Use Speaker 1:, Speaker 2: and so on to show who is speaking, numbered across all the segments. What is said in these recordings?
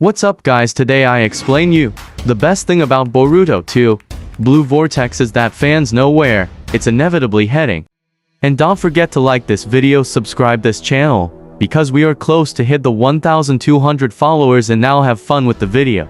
Speaker 1: What's up guys, today I explain you the best thing about Boruto 2 Blue Vortex is that fans know where it's inevitably heading. And don't forget to like this video, subscribe this channel, because we are close to hit the 1,200 followers. And now have fun with the video.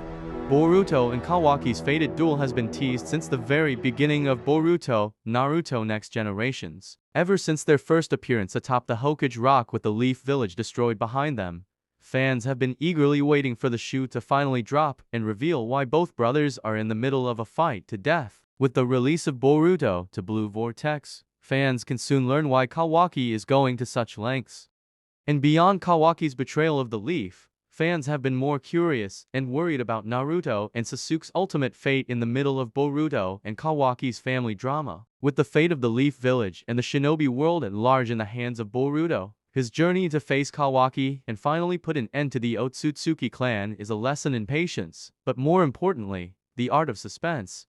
Speaker 1: Boruto and Kawaki's fated duel has been teased since the very beginning of Boruto, Naruto Next Generations. Ever since their first appearance atop the Hokage Rock with the Leaf Village destroyed behind them, fans have been eagerly waiting for the shoe to finally drop and reveal why both brothers are in the middle of a fight to death. With the release of Boruto to Blue Vortex, fans can soon learn why Kawaki is going to such lengths. And beyond Kawaki's betrayal of the leaf, fans have been more curious and worried about Naruto and Sasuke's ultimate fate in the middle of Boruto and Kawaki's family drama. With the fate of the Leaf Village and the shinobi world at large in the hands of Boruto, his journey to face Kawaki and finally put an end to the Otsutsuki clan is a lesson in patience, but more importantly, the art of suspense.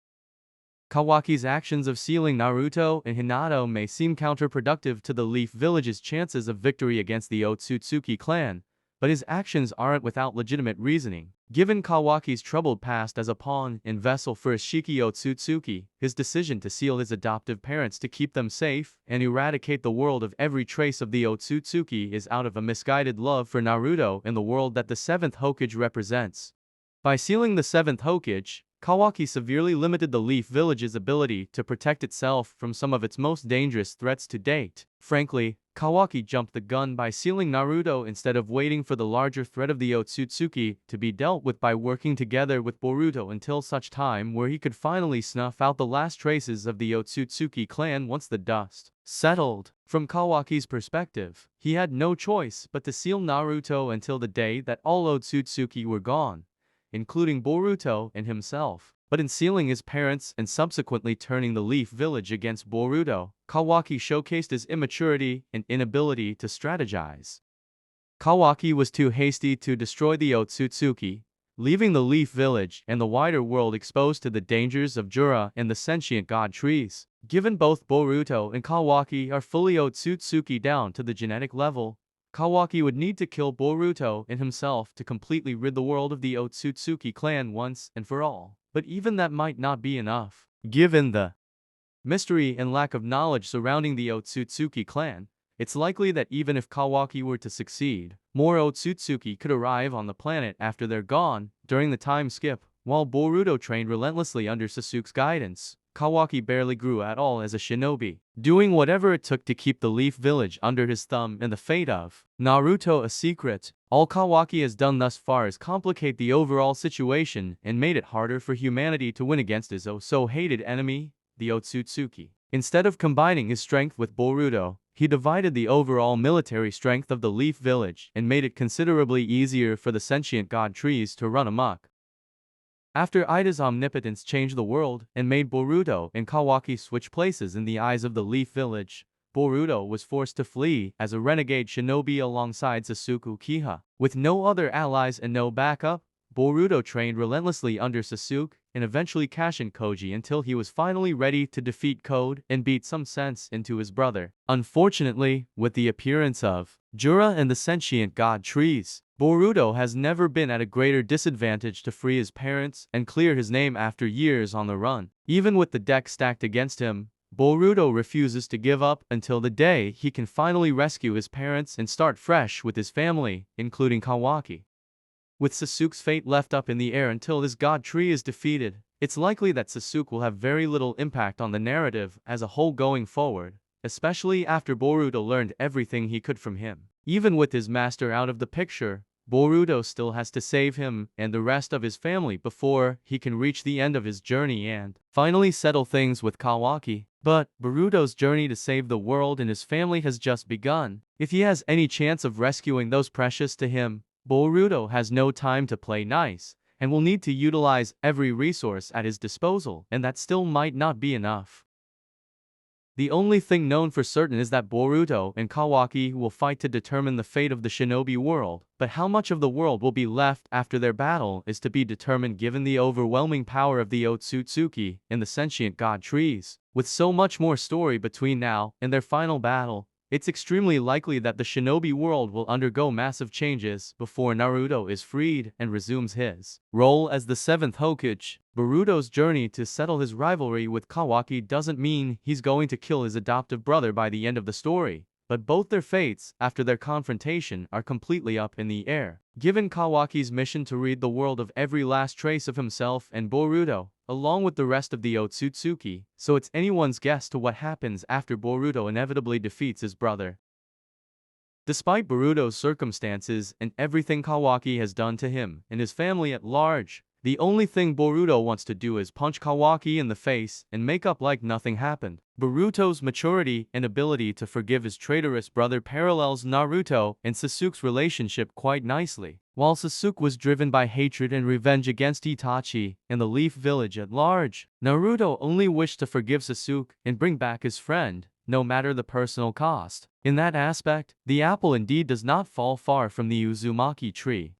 Speaker 1: Kawaki's actions of sealing Naruto and Hinata may seem counterproductive to the Leaf Village's chances of victory against the Otsutsuki clan, but his actions aren't without legitimate reasoning. Given Kawaki's troubled past as a pawn and vessel for Ishiki Otsutsuki, his decision to seal his adoptive parents to keep them safe and eradicate the world of every trace of the Otsutsuki is out of a misguided love for Naruto and the world that the 7th Hokage represents. By sealing the 7th Hokage, Kawaki severely limited the Leaf Village's ability to protect itself from some of its most dangerous threats to date. Frankly, Kawaki jumped the gun by sealing Naruto instead of waiting for the larger threat of the Otsutsuki to be dealt with by working together with Boruto until such time where he could finally snuff out the last traces of the Otsutsuki clan once the dust settled. From Kawaki's perspective, he had no choice but to seal Naruto until the day that all Otsutsuki were gone, including Boruto and himself. But in sealing his parents and subsequently turning the Leaf Village against Boruto, Kawaki showcased his immaturity and inability to strategize. Kawaki was too hasty to destroy the Otsutsuki, leaving the Leaf Village and the wider world exposed to the dangers of Jura and the sentient god trees. Given both Boruto and Kawaki are fully Otsutsuki down to the genetic level, Kawaki would need to kill Boruto and himself to completely rid the world of the Otsutsuki clan once and for all. But even that might not be enough. Given the mystery and lack of knowledge surrounding the Otsutsuki clan, it's likely that even if Kawaki were to succeed, more Otsutsuki could arrive on the planet after they're gone. During the time skip, while Boruto trained relentlessly under Sasuke's guidance, Kawaki barely grew at all as a shinobi, doing whatever it took to keep the Leaf Village under his thumb and the fate of Naruto a secret. All Kawaki has done thus far is complicate the overall situation and made it harder for humanity to win against his oh-so-hated enemy, the Otsutsuki. Instead of combining his strength with Boruto, he divided the overall military strength of the Leaf Village and made it considerably easier for the sentient god trees to run amok. After Ida's omnipotence changed the world and made Boruto and Kawaki switch places in the eyes of the Leaf Village, Boruto was forced to flee as a renegade shinobi alongside Sasuke Uchiha. With no other allies and no backup, Boruto trained relentlessly under Sasuke and eventually Kashin Koji until he was finally ready to defeat Code and beat some sense into his brother. Unfortunately, with the appearance of Jura and the sentient god trees, Boruto has never been at a greater disadvantage to free his parents and clear his name after years on the run. Even with the deck stacked against him, Boruto refuses to give up until the day he can finally rescue his parents and start fresh with his family, including Kawaki. With Sasuke's fate left up in the air until his god tree is defeated, it's likely that Sasuke will have very little impact on the narrative as a whole going forward, especially after Boruto learned everything he could from him. Even with his master out of the picture, Boruto still has to save him and the rest of his family before he can reach the end of his journey and finally settle things with Kawaki. But Boruto's journey to save the world and his family has just begun. If he has any chance of rescuing those precious to him, Boruto has no time to play nice and will need to utilize every resource at his disposal, and that still might not be enough. The only thing known for certain is that Boruto and Kawaki will fight to determine the fate of the shinobi world, but how much of the world will be left after their battle is to be determined given the overwhelming power of the Otsutsuki and the sentient god trees. With so much more story between now and their final battle, it's extremely likely that the shinobi world will undergo massive changes before Naruto is freed and resumes his role as the 7th Hokage. Boruto's journey to settle his rivalry with Kawaki doesn't mean he's going to kill his adoptive brother by the end of the story, but both their fates after their confrontation are completely up in the air. Given Kawaki's mission to rid the world of every last trace of himself and Boruto, along with the rest of the Otsutsuki, so it's anyone's guess to what happens after Boruto inevitably defeats his brother. Despite Boruto's circumstances and everything Kawaki has done to him and his family at large, the only thing Boruto wants to do is punch Kawaki in the face and make up like nothing happened. Boruto's maturity and ability to forgive his traitorous brother parallels Naruto and Sasuke's relationship quite nicely. While Sasuke was driven by hatred and revenge against Itachi and the Leaf Village at large, Naruto only wished to forgive Sasuke and bring back his friend, no matter the personal cost. In that aspect, the apple indeed does not fall far from the Uzumaki tree.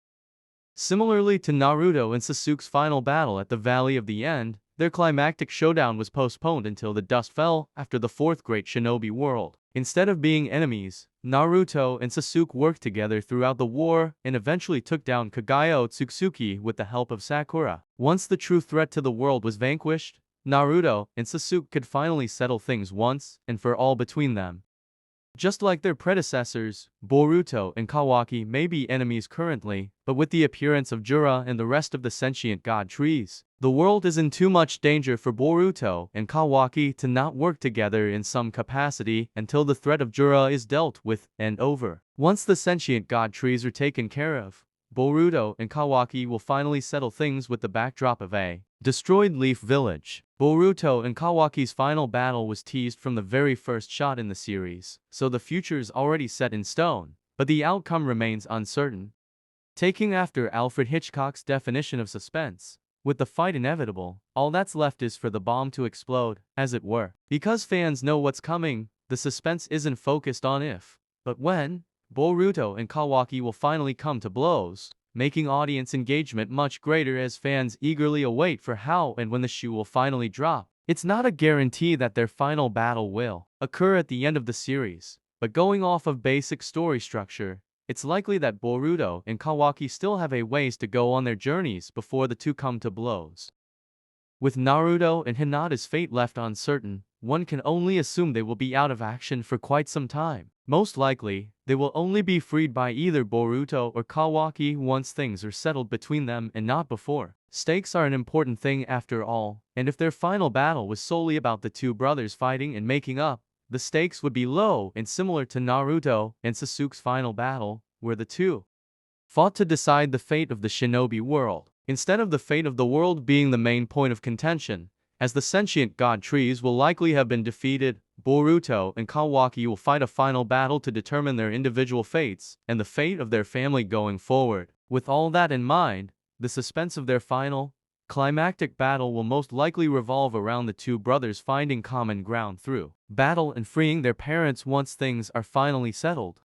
Speaker 1: Similarly to Naruto and Sasuke's final battle at the Valley of the End, their climactic showdown was postponed until the dust fell after the 4th Great Shinobi World. Instead of being enemies, Naruto and Sasuke worked together throughout the war and eventually took down Kagaya Otsutsuki with the help of Sakura. Once the true threat to the world was vanquished, Naruto and Sasuke could finally settle things once and for all between them. Just like their predecessors, Boruto and Kawaki may be enemies currently, but with the appearance of Jura and the rest of the sentient god trees, the world is in too much danger for Boruto and Kawaki to not work together in some capacity until the threat of Jura is dealt with and over. Once the sentient god trees are taken care of, Boruto and Kawaki will finally settle things with the backdrop of a destroyed Leaf Village. Boruto and Kawaki's final battle was teased from the very first shot in the series, so the future is already set in stone, but the outcome remains uncertain. Taking after Alfred Hitchcock's definition of suspense, with the fight inevitable, all that's left is for the bomb to explode, as it were. Because fans know what's coming, the suspense isn't focused on if, but when, Boruto and Kawaki will finally come to blows, making audience engagement much greater as fans eagerly await for how and when the shoe will finally drop. It's not a guarantee that their final battle will occur at the end of the series, but going off of basic story structure, it's likely that Boruto and Kawaki still have a ways to go on their journeys before the two come to blows. With Naruto and Hinata's fate left uncertain, one can only assume they will be out of action for quite some time. Most likely, they will only be freed by either Boruto or Kawaki once things are settled between them and not before. Stakes are an important thing after all, and if their final battle was solely about the two brothers fighting and making up, the stakes would be low and similar to Naruto and Sasuke's final battle, where the two fought to decide the fate of the shinobi world, instead of the fate of the world being the main point of contention. As the sentient god trees will likely have been defeated, Boruto and Kawaki will fight a final battle to determine their individual fates and the fate of their family going forward. With all that in mind, the suspense of their final, climactic battle will most likely revolve around the two brothers finding common ground through battle and freeing their parents once things are finally settled.